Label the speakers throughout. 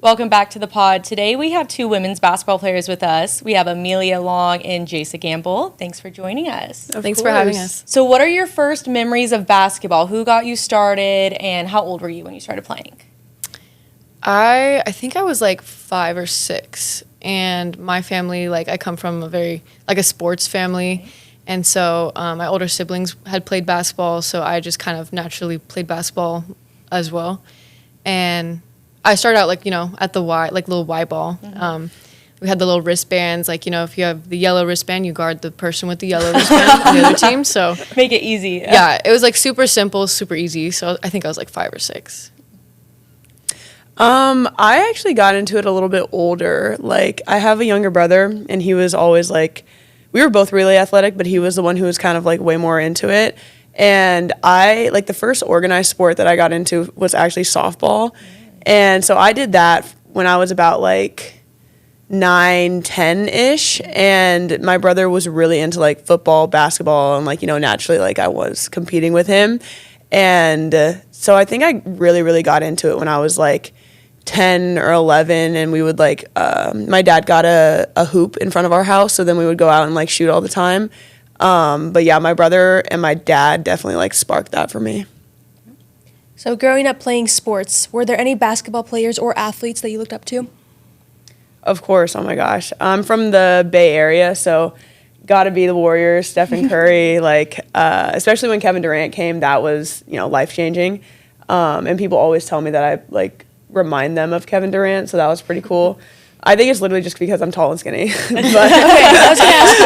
Speaker 1: Welcome back to the pod. Today we have two women's basketball players with us. We have Emilia Long and Jaisa Gamble. Thanks for joining us.
Speaker 2: Thanks for having us.
Speaker 1: So what are your first memories of basketball? Who got you started and how old were you when you started playing?
Speaker 2: I think I was like 5 or 6, and my family, I come from a sports family, and so my older siblings had played basketball, so I just kind of naturally played basketball as well. And I started out at the Y, little Y ball. Mm-hmm. We had the little wristbands, if you have the yellow wristband, you guard the person with the yellow wristband on the other team. So
Speaker 1: make it easy.
Speaker 2: Yeah, it was super simple, super easy. So I think I was 5 or 6.
Speaker 3: I actually got into it a little bit older. I have a younger brother, and he was always we were both really athletic, but he was the one who was kind of way more into it. And I the first organized sport that I got into was actually softball. And so I did that when I was about 9, 10-ish, and my brother was really into football, basketball, and naturally I was competing with him. And so I think I really, really got into it when I was 10 or 11, and we would my dad got a hoop in front of our house, so then we would go out and shoot all the time. But yeah, my brother and my dad definitely sparked that for me.
Speaker 4: So growing up playing sports, were there any basketball players or athletes that you looked up to?
Speaker 3: Of course. Oh my gosh. I'm from the Bay Area, so gotta be the Warriors, Stephen Curry, especially when Kevin Durant came, that was, life-changing. And people always tell me that I remind them of Kevin Durant, so that was pretty cool. I think it's literally just because I'm tall and skinny. But
Speaker 4: okay, I was gonna ask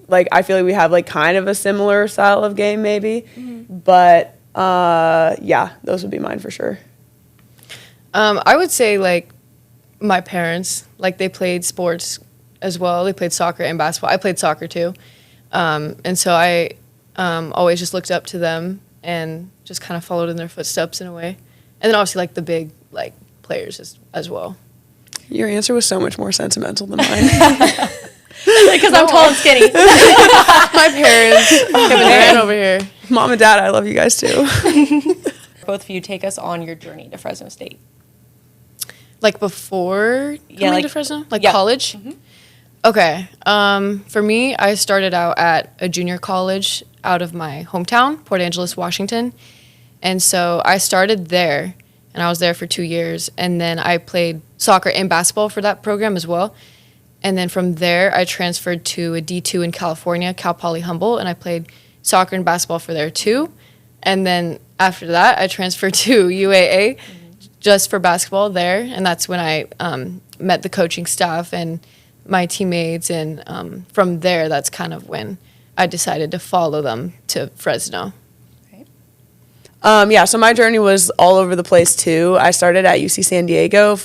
Speaker 3: why. And I feel we have kind of a similar style of game maybe. Mm-hmm. But yeah, those would be mine for sure.
Speaker 2: I would say my parents, they played sports as well. They played soccer and basketball. I played soccer too. And so I always just looked up to them and just kind of followed in their footsteps in a way. And then obviously the big players as well.
Speaker 3: Your answer was so much more sentimental than mine.
Speaker 1: Because I'm tall and skinny.
Speaker 2: My parents, Kevin Durant over here.
Speaker 3: Mom and Dad, I love you guys too.
Speaker 1: Both of you take us on your journey to Fresno State.
Speaker 2: Before coming to Fresno?
Speaker 1: Yeah.
Speaker 2: College? Mm-hmm. Okay. For me, I started out at a junior college out of my hometown, Port Angeles, Washington. And so I started there, and I was there for 2 years. And then I played soccer and basketball for that program as well. And then from there, I transferred to a D2 in California, Cal Poly Humboldt, and I played soccer and basketball for there too. And then after that, I transferred to UAA just for basketball there. And that's when I met the coaching staff and my teammates. And from there, that's kind of when I decided to follow them to Fresno.
Speaker 3: Yeah, so my journey was all over the place too. I started at UC San Diego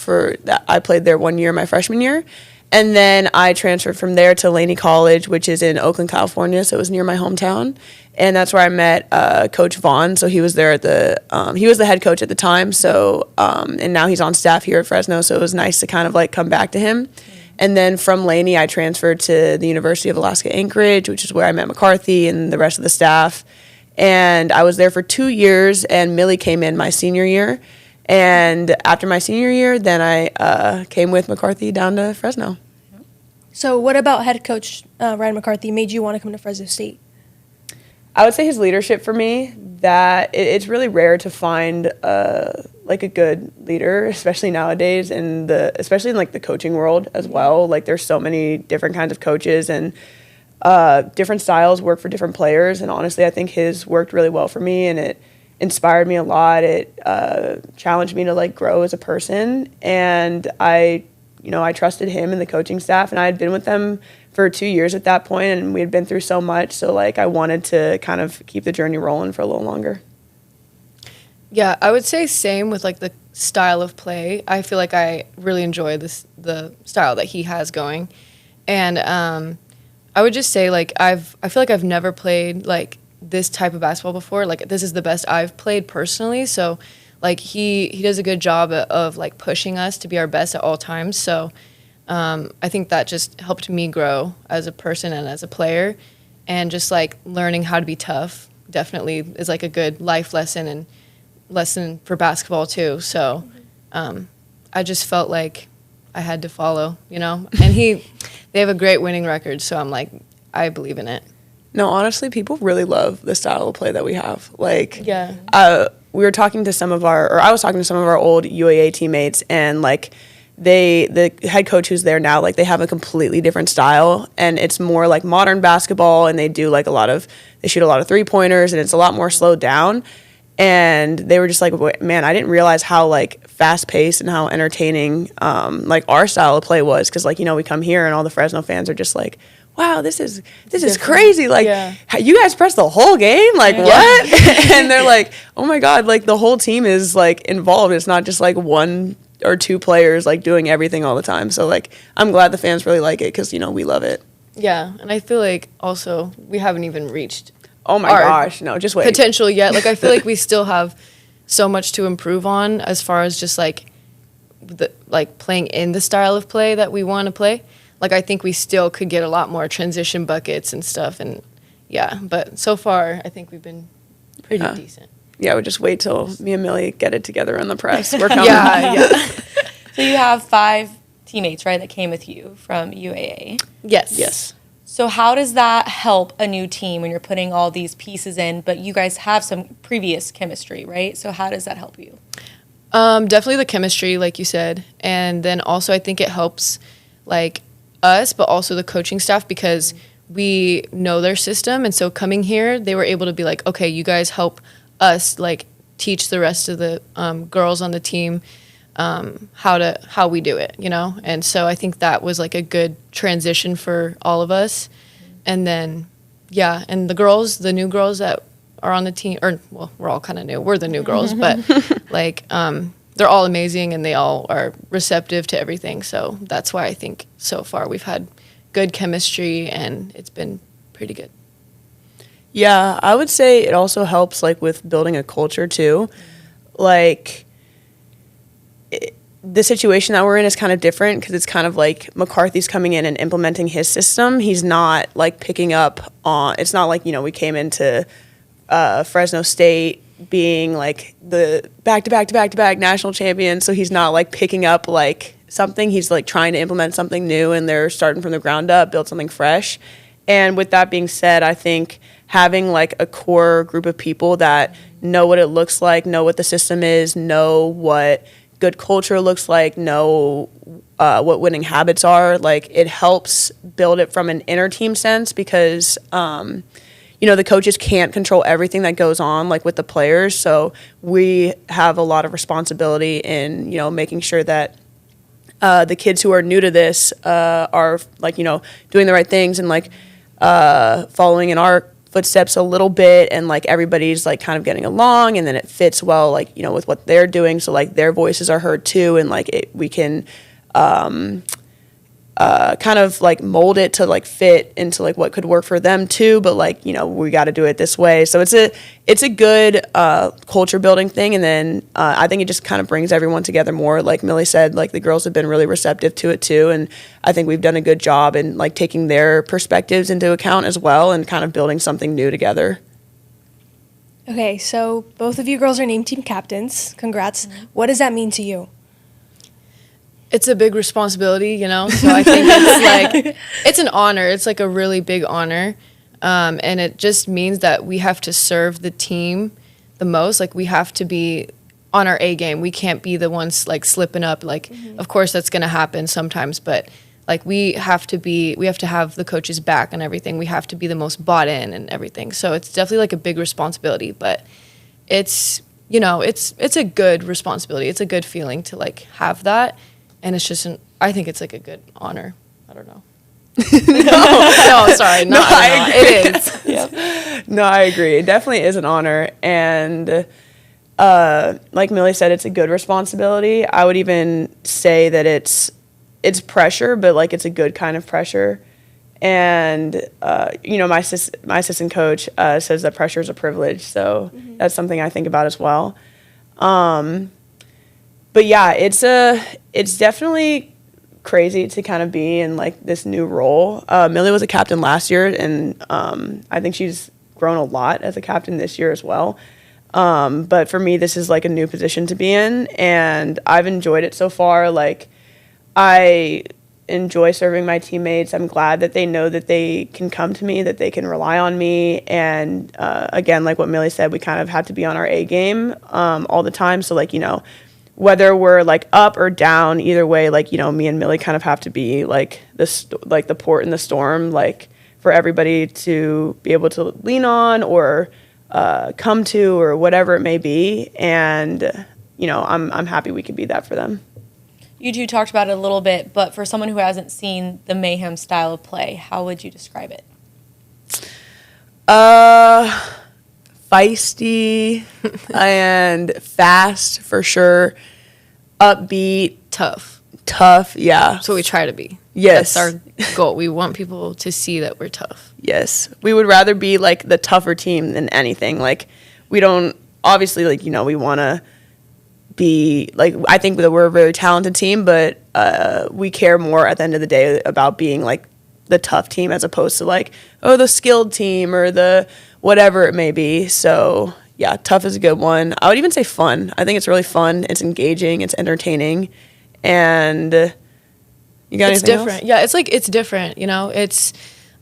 Speaker 3: I played there 1 year, my freshman year. And then I transferred from there to Laney College, which is in Oakland, California, so it was near my hometown. And that's where I met Coach Vaughn. So he was there he was the head coach at the time. So and now he's on staff here at Fresno. So it was nice to kind of come back to him. Mm-hmm. And then from Laney, I transferred to the University of Alaska Anchorage, which is where I met McCarthy and the rest of the staff. And I was there for 2 years, and Millie came in my senior year. And after my senior year, then I came with McCarthy down to Fresno.
Speaker 4: So what about head coach Ryan McCarthy made you want to come to Fresno State?
Speaker 3: I would say his leadership for me, that it's really rare to find a good leader, especially nowadays, and especially in the coaching world as well. There's so many different kinds of coaches, and different styles work for different players. And honestly, I think his worked really well for me, and it inspired me a lot. It challenged me to grow as a person, and I trusted him and the coaching staff, and I had been with them for 2 years at that point, and we had been through so much. So I wanted to kind of keep the journey rolling for a little longer.
Speaker 2: Yeah, I would say same with the style of play. I feel I really enjoy the style that he has going, and I would just say I feel I've never played this type of basketball before. This is the best I've played personally. So he does a good job of pushing us to be our best at all times. So I think that just helped me grow as a person and as a player, and just learning how to be tough definitely is a good life lesson and lesson for basketball too. So I just felt like I had to follow, you know. And they have a great winning record, so I'm like, I believe in it.
Speaker 3: No, honestly, people really love the style of play that we have. Like,
Speaker 2: Yeah.
Speaker 3: We were talking to I was talking to some of our old UAA teammates, and like, the head coach who's there now, like, they have a completely different style, and it's more like modern basketball, and they do like they shoot a lot of 3-pointers, and it's a lot more slowed down. And they were just like, man, I didn't realize how like fast paced and how entertaining like our style of play was. Cause like, you know, we come here and all the Fresno fans are just like, wow, this is crazy. Like, you guys press the whole game? Like, what? And they're like, oh my God, like the whole team is like involved. It's not just like 1 or 2 players like doing everything all the time. So like, I'm glad the fans really like it because, you know, we love it.
Speaker 2: Yeah. And I feel like also we haven't even reached
Speaker 3: Oh my gosh, no, just wait.
Speaker 2: potential yet. Like, I feel like we still have so much to improve on as far as just like playing in the style of play that we want to play. Like, I think we still could get a lot more transition buckets and stuff. And yeah, but so far I think we've been pretty decent.
Speaker 3: Yeah, we just wait till me and Millie get it together in the press. We're coming.
Speaker 2: Yeah.
Speaker 1: So you have 5 teammates, right, that came with you from UAA.
Speaker 2: Yes.
Speaker 1: So how does that help a new team when you're putting all these pieces in, but you guys have some previous chemistry, right? So how does that help you?
Speaker 2: Definitely the chemistry, like you said. And then also I think it helps like us, but also the coaching staff, because we know their system. And so coming here, they were able to be like, okay, you guys help us like teach the rest of the girls on the team how we do it, you know? And so I think that was like a good transition for all of us. And then, yeah, and the new girls that are on the team, or well, we're all kind of new. We're the new girls, but like they're all amazing and they all are receptive to everything. So that's why I think so far we've had good chemistry and it's been pretty good.
Speaker 3: Yeah, I would say it also helps like with building a culture too. Like, the situation that we're in is kind of different because it's kind of like McCarthy's coming in and implementing his system. He's not like picking up on, it's not like, you know, we came into Fresno State being like the back-to-back national champion. So he's not like picking up like something. He's like trying to implement something new and they're starting from the ground up, build something fresh. And with that being said, I think having like a core group of people that know what it looks like, know what the system is, know what good culture looks like, know what winning habits are, like it helps build it from an inner team sense because you know, the coaches can't control everything that goes on like with the players, so we have a lot of responsibility in, you know, making sure that the kids who are new to this are like, you know, doing the right things and like following in our footsteps a little bit, and like everybody's like kind of getting along, and then it fits well, like, you know, with what they're doing, so like their voices are heard too, and like we can kind of like mold it to like fit into like what could work for them too, but like, you know, we got to do it this way. So it's a good culture building thing, and then I think it just kind of brings everyone together more. Like Millie said, like the girls have been really receptive to it too, and I think we've done a good job in like taking their perspectives into account as well and kind of building something new together.
Speaker 4: Okay, so both of you girls are named team captains. Congrats. What does that mean to you?
Speaker 2: It's a big responsibility, you know, so I think it's like, it's an honor. It's like a really big honor, and it just means that we have to serve the team the most. Like, we have to be on our A game. We can't be the ones, like, slipping up. Like, of course, that's going to happen sometimes, but, like, we have to have the coach's back and everything. We have to be the most bought in and everything. So it's definitely, like, a big responsibility, but it's, you know, it's a good responsibility. It's a good feeling to, like, have that. And it's just, I think it's like a good honor. I don't know. No, sorry. No, I agree. It is.
Speaker 3: Yeah. No, I agree. It definitely is an honor. And like Millie said, it's a good responsibility. I would even say that it's pressure, but like it's a good kind of pressure. And, you know, my assistant coach says that pressure is a privilege. So that's something I think about as well. But yeah, it's definitely crazy to kind of be in like this new role. Millie was a captain last year, and I think she's grown a lot as a captain this year as well. But for me, this is like a new position to be in, and I've enjoyed it so far. Like, I enjoy serving my teammates. I'm glad that they know that they can come to me, that they can rely on me. And again, like what Millie said, we kind of have to be on our A game all the time. So like, whether we're like up or down, either way, like, me and Millie kind of have to be like the port in the storm, like for everybody to be able to lean on or come to or whatever it may be. And, I'm happy we could be that for them.
Speaker 1: You two talked about it a little bit, but for someone who hasn't seen the Mayhem style of play, how would you describe it?
Speaker 3: Feisty and fast for sure. Upbeat,
Speaker 2: Tough.
Speaker 3: yeah.
Speaker 2: That's what we try to be.
Speaker 3: Yes.
Speaker 2: That's our goal. We want people to see that we're tough.
Speaker 3: Yes. We would rather be like the tougher team than anything. Like, we don't, obviously, like, we want to be, like, I think that we're a very talented team, but we care more at the end of the day about being like the tough team as opposed to like, the skilled team or the whatever it may be. So yeah, tough is a good one. I would even say fun. I think it's really fun. It's engaging. It's entertaining. And you got
Speaker 2: It's
Speaker 3: anything
Speaker 2: different.
Speaker 3: else?
Speaker 2: Yeah, it's different. It's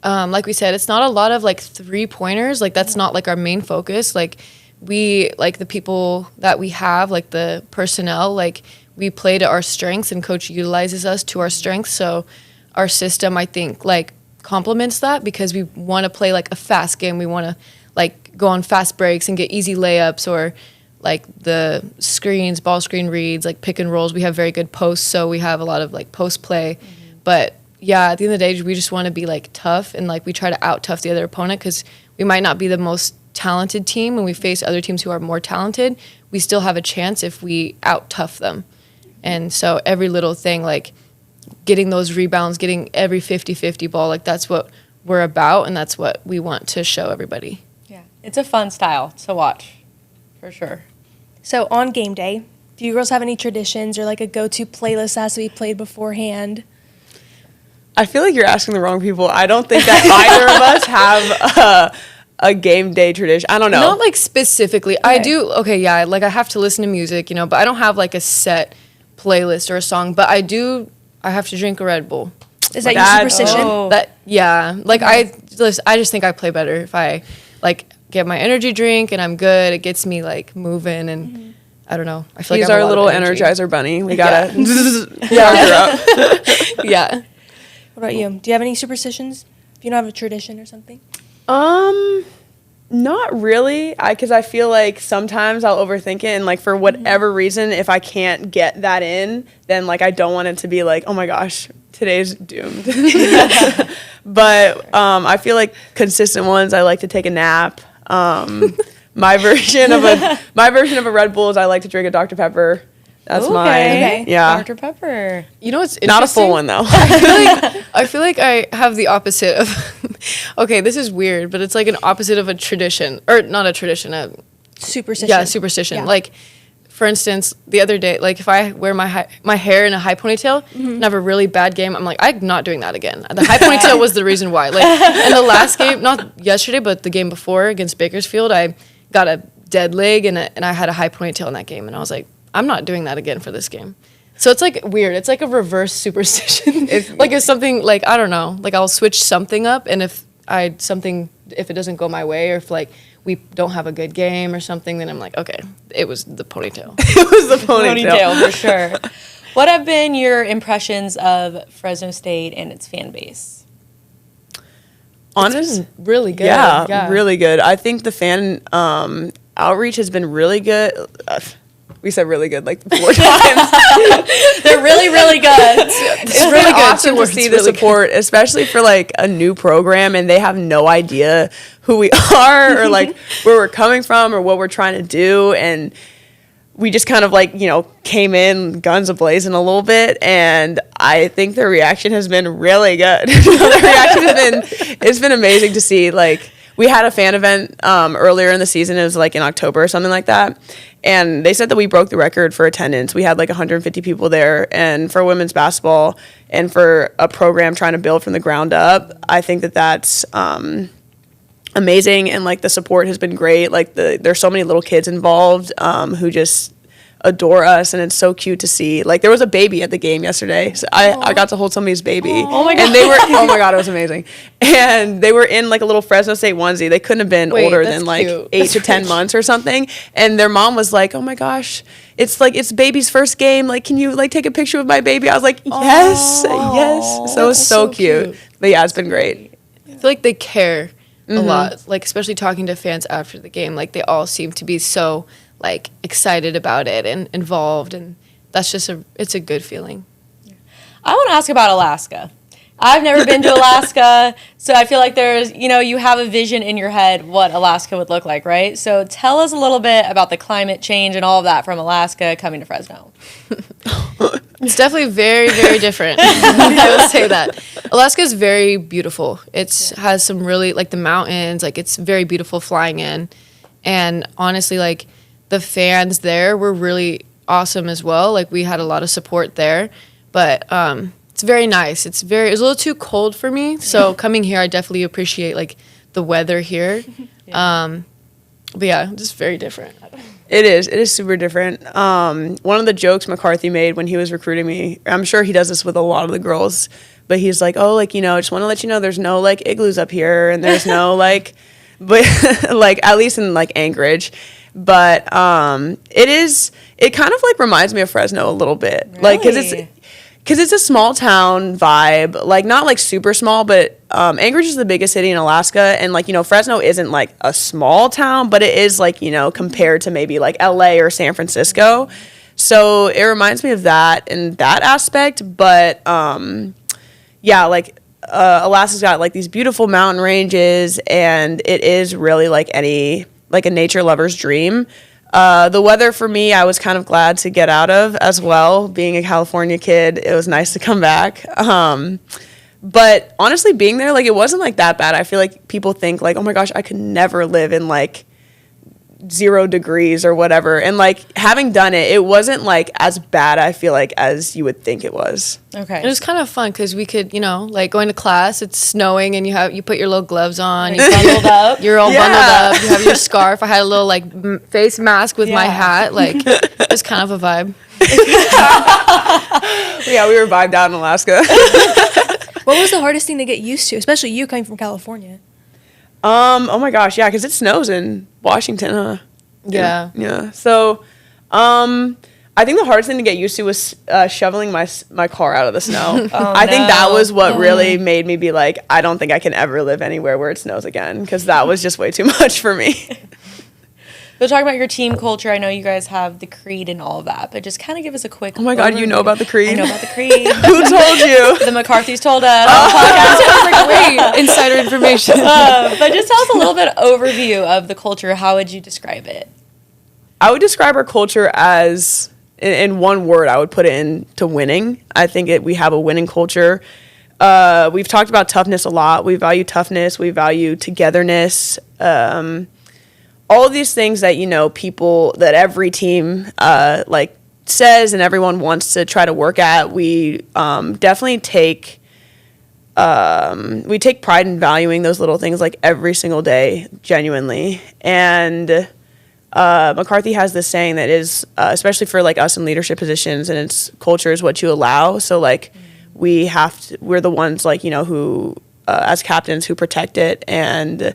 Speaker 2: like we said, it's not a lot of like 3-pointers. Like that's not like our main focus. Like we like the people that we have, like the personnel, like we play to our strengths and coach utilizes us to our strengths. So our system, I think, like complements that because we want to play like a fast game. We want to like go on fast breaks and get easy layups or like the screens, ball screen reads, like pick and rolls. We have very good posts, so we have a lot of like post play. But yeah, at the end of the day, we just want to be like tough and like we try to out tough the other opponent because we might not be the most talented team when we face other teams who are more talented. We still have a chance if we out tough them. And so every little thing, like getting those rebounds, getting every 50-50 ball, like that's what we're about and that's what we want to show everybody.
Speaker 1: Yeah, it's a fun style to watch, for sure.
Speaker 4: So on game day, do you girls have any traditions or like a go-to playlist that has to be played beforehand?
Speaker 3: I feel like you're asking the wrong people. I don't think that either of us have a game day tradition. I don't know.
Speaker 2: Not like specifically. I do. Okay, yeah. Like I have to listen to music, but I don't have like a set playlist or a song. But I do. I have to drink a Red Bull.
Speaker 4: Is that your superstition?
Speaker 1: Oh.
Speaker 2: That yeah. Like I just think I play better if I like get my energy drink and I'm good. It gets me like moving and I don't know. I feel
Speaker 3: He's
Speaker 2: like I have
Speaker 3: our
Speaker 2: a lot
Speaker 3: little
Speaker 2: of energy.
Speaker 3: Energizer bunny. We gotta
Speaker 2: Yeah.
Speaker 4: What about you? Do you have any superstitions? If you don't have a tradition or something?
Speaker 3: Not really. Because I feel like sometimes I'll overthink it, and like for whatever reason, if I can't get that in, then like I don't want it to be like, oh my gosh, today's doomed. But I feel like consistent ones. I like to take a nap. My version of a Red Bull is I like to drink a Dr. Pepper. That's mine. Yeah.
Speaker 1: Dr. Pepper.
Speaker 2: You know what's interesting?
Speaker 3: Not a full one though.
Speaker 2: I feel like I have the opposite of. Okay, this is weird, but it's like an opposite of a tradition, or not a tradition.
Speaker 4: Superstition.
Speaker 2: Yeah, superstition.
Speaker 4: Yeah.
Speaker 2: Like, for instance, the other day, like if I wear my hair in a high ponytail and have a really bad game, I'm like, I'm not doing that again. The high ponytail was the reason why. Like in the last game, not yesterday, but the game before against Bakersfield, I got a dead leg and I had a high ponytail in that game, and I was like, I'm not doing that again for this game. So it's like weird. It's like a reverse superstition. If something like, I don't know, like I'll switch something up, and if it doesn't go my way, or if like we don't have a good game or something, then I'm like, okay, it was the ponytail.
Speaker 3: It was the ponytail.
Speaker 1: For sure. What have been your impressions of Fresno State and its fan base?
Speaker 3: Honest,
Speaker 2: Really good.
Speaker 3: yeah, really good. I think the fan outreach has been really good. We said really good like 4 times.
Speaker 1: They're really, really good.
Speaker 3: It's really awesome to see the support, especially for like a new program and they have no idea who we are or like where we're coming from or what we're trying to do. And we just kind of like, came in guns a-blazing a little bit. And I think the reaction has been really good. The reaction it's been amazing to see. Like, we had a fan event earlier in the season. It was like in October or something like that. And they said that we broke the record for attendance. We had like 150 people there. And for women's basketball and for a program trying to build from the ground up, I think that that's amazing, and like the support has been great. Like there's so many little kids involved who just adore us, and it's so cute to see. Like there was a baby at the game yesterday, so I got to hold somebody's baby.
Speaker 1: Oh my
Speaker 3: And they were my god, it was amazing. And they were in like a little Fresno State onesie. They couldn't have been older
Speaker 2: that's
Speaker 3: than like
Speaker 2: cute.
Speaker 3: 8 to 10 months or something. And their mom was like, oh my gosh, it's baby's first game, like can you like take a picture with my baby? I was like, yes. So it was so cute. But yeah, it's been great.
Speaker 2: I feel like they care a lot, like especially talking to fans after the game. Like they all seem to be so like excited about it and involved, and that's just it's a good feeling.
Speaker 1: I want to ask about Alaska. I've never been to Alaska, so I feel like there's, you have a vision in your head what Alaska would look like, right? So tell us a little bit about the climate change and all of that from Alaska coming to Fresno.
Speaker 2: It's definitely very, very different. I will say that. Alaska is very beautiful. It has some really, like the mountains, like it's very beautiful flying in. And honestly, like the fans there were really awesome as well. Like we had a lot of support there, but it's very nice. It was a little too cold for me. So coming here, I definitely appreciate like the weather here. But yeah, just very different.
Speaker 3: It is super different. One of the jokes McCarthy made when he was recruiting me, I'm sure he does this with a lot of the girls, but he's like, oh, like, I just want to let you know there's no like igloos up here, and there's no like, but like at least in like Anchorage. But it kind of like reminds me of Fresno a little bit. Really? Like, because it's a small town vibe, like not like super small, but Anchorage is the biggest city in Alaska, and like Fresno isn't like a small town, but it is like compared to maybe like LA or San Francisco, so it reminds me of that in that aspect. But Alaska's got like these beautiful mountain ranges, and it is really like a nature lover's dream. The weather for me, I was kind of glad to get out of as well. Being a California kid, it was nice to come back. But honestly, being there, like, it wasn't like that bad. I feel like people think like, oh my gosh, I could never live in like 0 degrees or whatever. And like having done it, it wasn't like as bad, I feel like, as you would think it was.
Speaker 1: Okay.
Speaker 2: It was kind of fun because we could, like going to class, it's snowing, and you put your little gloves on, you bundled up, you're all bundled up, you have your scarf. I had a little like face mask with my hat, like it was kind of a vibe.
Speaker 3: Yeah, we were vibed out in Alaska.
Speaker 4: What was the hardest thing to get used to, especially you coming from California?
Speaker 3: Oh my gosh, yeah, because it snows in Washington, huh?
Speaker 2: Yeah.
Speaker 3: Yeah. So, I think the hardest thing to get used to was shoveling my car out of the snow. I think that was what really made me be like, I don't think I can ever live anywhere where it snows again, because that was just way too much for me.
Speaker 1: So talking about your team culture, I know you guys have the creed and all of that, but just kind of give us a quick
Speaker 3: Oh my God, you know about the creed?
Speaker 1: I know about the creed.
Speaker 3: Who told you?
Speaker 1: The McCarthys told us.
Speaker 2: Great insider information.
Speaker 1: But just tell us a little bit overview of the culture. How would you describe it?
Speaker 3: I would describe our culture as, in one word, I would put it into winning. I think we have a winning culture. We've talked about toughness a lot. We value toughness. We value togetherness. All of these things that, that every team like says and everyone wants to try to work at. We definitely take pride in valuing those little things like every single day, genuinely. And McCarthy has this saying that is, especially for like us in leadership positions, and it's culture is what you allow. So like we're the ones like, who as captains who protect it and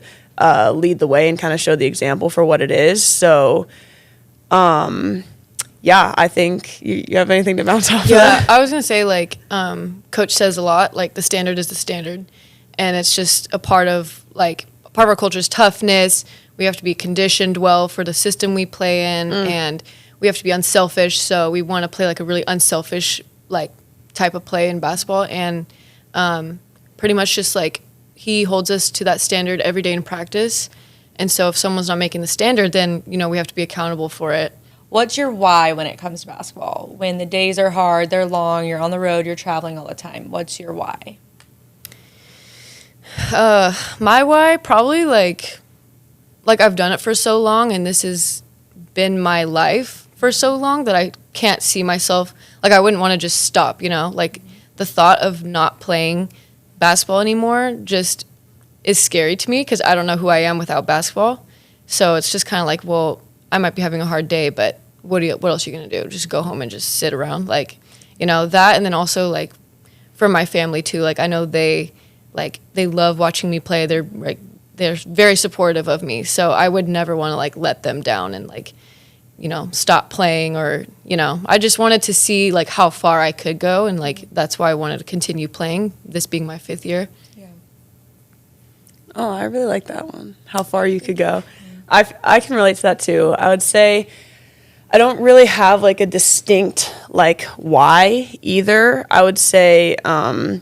Speaker 3: lead the way and kind of show the example for what it is. So, I think you have anything to bounce off of that?
Speaker 2: I was going to say, like, Coach says a lot, like, the standard is the standard. And it's just a part of our culture is toughness. We have to be conditioned well for the system we play in, and we have to be unselfish. So we want to play, like, a really unselfish, like, type of play in basketball. And pretty much just, like, he holds us to that standard every day in practice. And so if someone's not making the standard, then, we have to be accountable for it.
Speaker 1: What's your why when it comes to basketball? When the days are hard, they're long, you're on the road, you're traveling all the time. What's your why?
Speaker 2: My why, probably like I've done it for so long, and this has been my life for so long that I can't see myself. Like, I wouldn't want to just stop, Like, the thought of not playing basketball anymore just is scary to me because I don't know who I am without basketball. So it's just kind of like, well, I might be having a hard day, but what else are you going to do? Just go home and just sit around? Like, you know, that. And then also, like, for my family, too. Like, I know they love watching me play. They're very supportive of me. So I would never want to, like, let them down and, like, you know, stop playing or, you know. I just wanted to see, like, how far I could go. And, like, that's why I wanted to continue playing, this being my 5th year.
Speaker 3: Oh, I really like that one. How far you could go. I can relate to that too. I would say I don't really have like a distinct like why either. I would say bouncing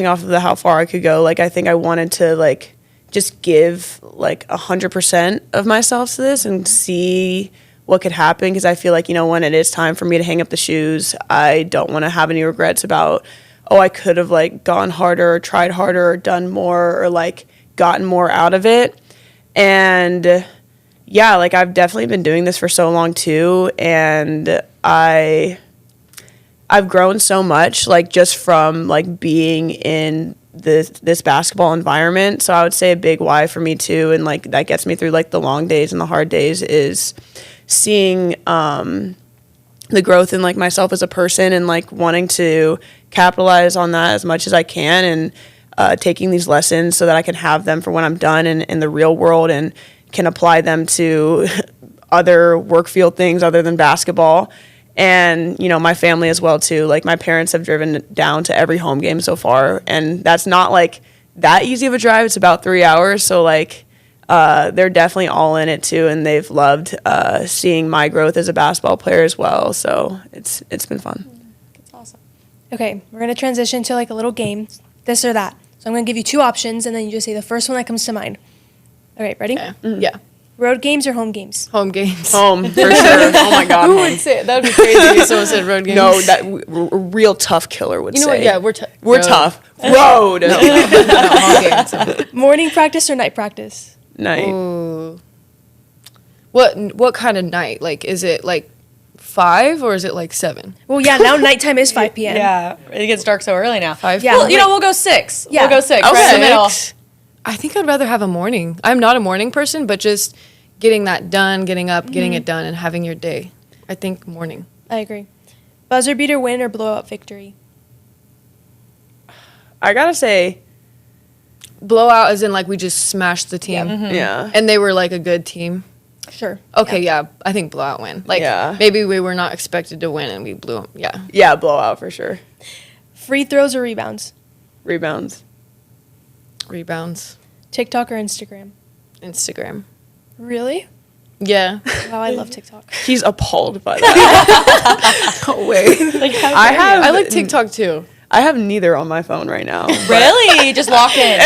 Speaker 3: off of the how far I could go, like I think I wanted to like just give like 100% of myself to this and see what could happen, because I feel like, you know, when it is time for me to hang up the shoes, I don't want to have any regrets about, oh, I could have like gone harder or tried harder or done more or like gotten more out of it. And yeah, like I've definitely been doing this for so long too, and I've grown so much like just from like being in this basketball environment. So I would say a big why for me too, and like that gets me through like the long days and the hard days, is seeing the growth in like myself as a person and like wanting to capitalize on that as much as I can, and taking these lessons so that I can have them for when I'm done in the real world and can apply them to other work field things other than basketball. And, you know, my family as well too. Like my parents have driven down to every home game so far, and that's not like that easy of a drive. It's about 3 hours. So like they're definitely all in it too, and they've loved seeing my growth as a basketball player as well. So it's been fun.
Speaker 4: That's awesome. Okay, we're going to transition to like a little game, this or that. So I'm going to give you 2 options, and then you just say the first one that comes to mind. All right, ready?
Speaker 2: Okay. Mm-hmm. Yeah.
Speaker 4: Road games or home games?
Speaker 2: Home games.
Speaker 3: Home, for sure. Oh my God.
Speaker 2: Who
Speaker 3: home.
Speaker 2: would say it? That would be crazy if someone said road games.
Speaker 3: No, that a real tough killer would say.
Speaker 2: You know what? Yeah, we're
Speaker 3: We're tough. Road.
Speaker 2: No, home games.
Speaker 4: Morning practice or night practice?
Speaker 3: Night.
Speaker 2: Ooh. What kind of night? Like, is it like 5 or is it like 7?
Speaker 4: Well, yeah, now nighttime is 5 p.m.
Speaker 1: Yeah, it gets dark so early now.
Speaker 2: 5.
Speaker 4: Yeah.
Speaker 1: Well, you know, we'll go 6.
Speaker 4: Yeah.
Speaker 1: We'll go 6.
Speaker 2: Okay.
Speaker 1: Right in the middle.
Speaker 2: I think I'd rather have a morning. I'm not a morning person, but just getting that done, getting up, getting it done, and having your day. I think morning.
Speaker 4: I agree. Buzzer beater win or blowout victory?
Speaker 3: I gotta say,
Speaker 2: Blowout as in like we just smashed the team.
Speaker 3: yeah.
Speaker 2: And they were like a good team.
Speaker 4: Sure.
Speaker 2: Okay, yeah, I think blowout win. Like
Speaker 3: Yeah.
Speaker 2: maybe we were not expected to win and we blew them. Yeah.
Speaker 3: Yeah, blowout for sure.
Speaker 4: Free throws or rebounds?
Speaker 3: Rebounds.
Speaker 2: Rebounds.
Speaker 4: TikTok or Instagram?
Speaker 2: Instagram.
Speaker 4: Really?
Speaker 2: Yeah.
Speaker 4: Wow, I love TikTok.
Speaker 3: He's appalled by that.
Speaker 2: No way.
Speaker 1: Like, how
Speaker 3: I
Speaker 1: dare you?
Speaker 3: have
Speaker 2: I like TikTok too.
Speaker 3: I have neither on my phone right now.
Speaker 1: Really? Just locked in.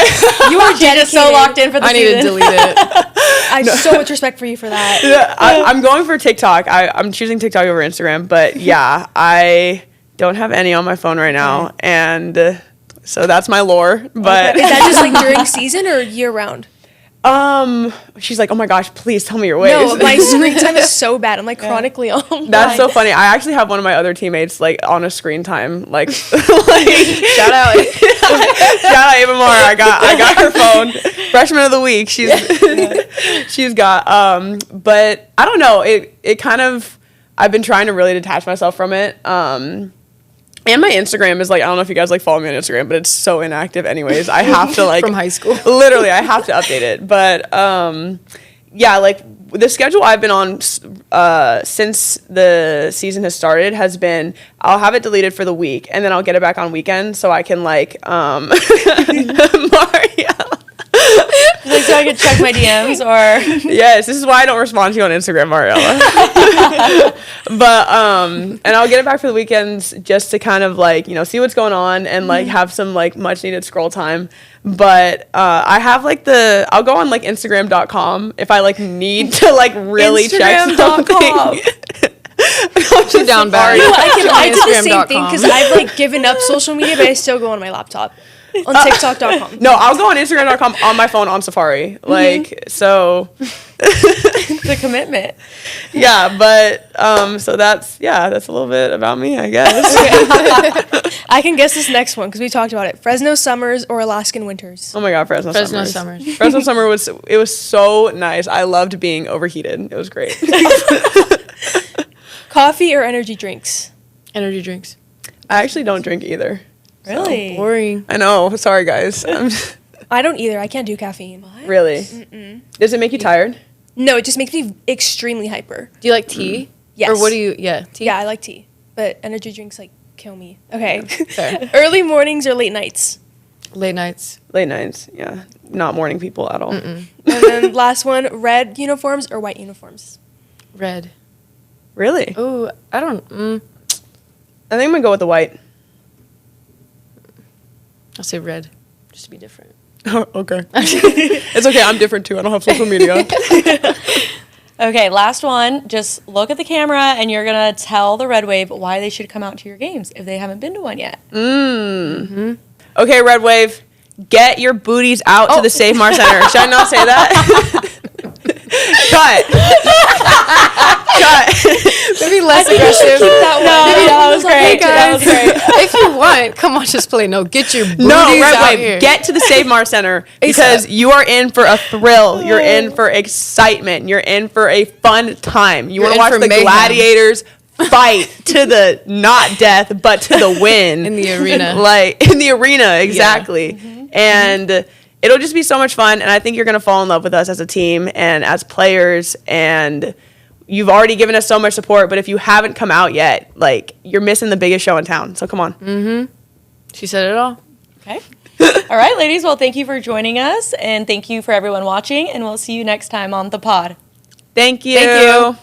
Speaker 1: You are just so
Speaker 4: dedicated.
Speaker 1: locked in for the
Speaker 2: I need
Speaker 1: season.
Speaker 2: to delete it.
Speaker 4: I have so much respect for you for that.
Speaker 3: Yeah, I'm going for TikTok. I'm choosing TikTok over Instagram, but yeah, I don't have any on my phone right now, and so that's my lore. But
Speaker 4: Is that just like during season or year round?
Speaker 3: she's like, oh my gosh, please tell me your ways.
Speaker 4: No, my screen time is so bad. I'm like chronically on.
Speaker 3: That's so funny. I actually have one of my other teammates like on a screen time, like, like
Speaker 2: Shout out.
Speaker 3: shout out Ava Mar. I got her phone. Freshman of the week. She's got but I don't know. It kind of, I've been trying to really detach myself from it. And my Instagram is like, I don't know if you guys like follow me on Instagram, but it's so inactive anyways. I have to like
Speaker 2: From high school.
Speaker 3: Literally, I have to update it. But yeah, like the schedule I've been on since the season has started has been, I'll have it deleted for the week and then I'll get it back on weekends so I can like Mario.
Speaker 1: Like, so I could check my DMs or...
Speaker 3: Yes, this is why I don't respond to you on Instagram, Mariella. But and I'll get it back for the weekends just to kind of like, you know, see what's going on and like have some like much needed scroll time. But I have like I'll go on like Instagram.com if I like need to like really check something.
Speaker 2: She's down bad.
Speaker 4: I did the same thing
Speaker 2: Instagram.com.
Speaker 4: because I've like given up social media, but I still go on my laptop. On TikTok.com.
Speaker 3: No, I'll go on Instagram.com on my phone on Safari. Like, so.
Speaker 1: The commitment.
Speaker 3: Yeah, but so that's a little bit about me, I guess.
Speaker 4: I can guess this next one because we talked about it. Fresno summers or Alaskan winters?
Speaker 3: Oh my God, Fresno
Speaker 2: Summers.
Speaker 3: Fresno summer was so nice. I loved being overheated. It was great.
Speaker 4: Coffee or energy drinks?
Speaker 2: Energy drinks.
Speaker 3: I actually don't drink either.
Speaker 1: Really?
Speaker 2: Boring.
Speaker 3: I know. Sorry, guys.
Speaker 4: I don't either. I can't do caffeine.
Speaker 3: Really? Does it make you tired?
Speaker 4: No, it just makes me extremely hyper.
Speaker 2: Do you like tea?
Speaker 4: Yes.
Speaker 2: Or what do you? Yeah, tea.
Speaker 4: Yeah, I like tea, but energy drinks like kill me. Okay.
Speaker 2: Fair.
Speaker 4: Early mornings or late nights?
Speaker 2: Late nights.
Speaker 3: Late nights. Yeah. Not morning people at all.
Speaker 4: And then last one, red uniforms or white uniforms?
Speaker 2: Red.
Speaker 3: Really?
Speaker 2: Ooh, I don't.
Speaker 3: I think I'm going to go with the white.
Speaker 2: I'll say red, just to be different.
Speaker 3: Oh, okay. It's okay. I'm different too. I don't have social media.
Speaker 1: Okay, last one. Just look at the camera and you're going to tell the Red Wave why they should come out to your games if they haven't been to one yet.
Speaker 3: Okay, Red Wave, get your booties out to the Save Mar Center. Should I not say that? Cut.
Speaker 2: Maybe less aggressive.
Speaker 1: That was great.
Speaker 2: Hey
Speaker 1: That was
Speaker 2: guys,
Speaker 1: great.
Speaker 2: if you want, come on, just play. No, get your booties
Speaker 3: No, Red
Speaker 2: out
Speaker 3: Wave,
Speaker 2: here.
Speaker 3: get to the Save Mar Center because you are in for a thrill. You're in for excitement. You're in for a fun time. You want to
Speaker 2: in
Speaker 3: watch
Speaker 2: for
Speaker 3: the
Speaker 2: mayhem.
Speaker 3: gladiators fight to the not death, but to the win.
Speaker 2: In the arena.
Speaker 3: Like, in the arena, exactly. And it'll just be so much fun. And I think you're going to fall in love with us as a team and as players. And you've already given us so much support. But if you haven't come out yet, like, you're missing the biggest show in town. So come on.
Speaker 2: She said it all.
Speaker 1: Okay. All right, ladies. Well, thank you for joining us. And thank you for everyone watching. And we'll see you next time on The Pod.
Speaker 3: Thank you.
Speaker 2: Thank you.